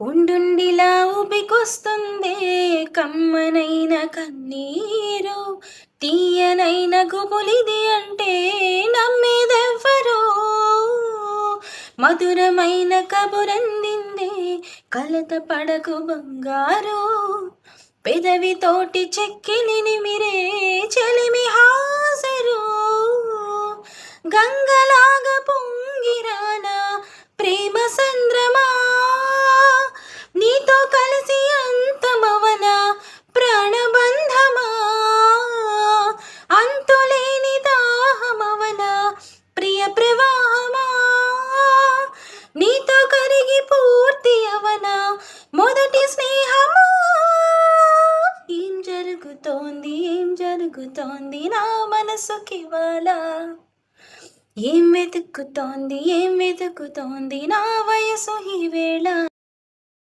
ఉండుండిలా ఊపికొస్తుందే కమ్మనైన కన్నీరు, తీయనైన గుబులిది అంటే నమ్మేదెవ్వరు. మధురమైన కబురందిందే కలత పడకు బంగారు, పెదవితోటి చెక్కిలిని మిరే చెలిమి హాజరు. గంగలాగా పొంగిరానా ప్రేమ సంద్రమా, నీతో కలిసి అంతమవన ప్రాణబంధమా, అంతులేని దాహమవన ప్రియ ప్రవాహమా, నీతో కరిగి పూర్తి అవన మొదటి స్నేహమా. ఏం జరుగుతోంది ఏం జరుగుతోంది నా మనసుకివాళ, ఏం వెతుకుతోంది నా వయసు ఈ వేళ.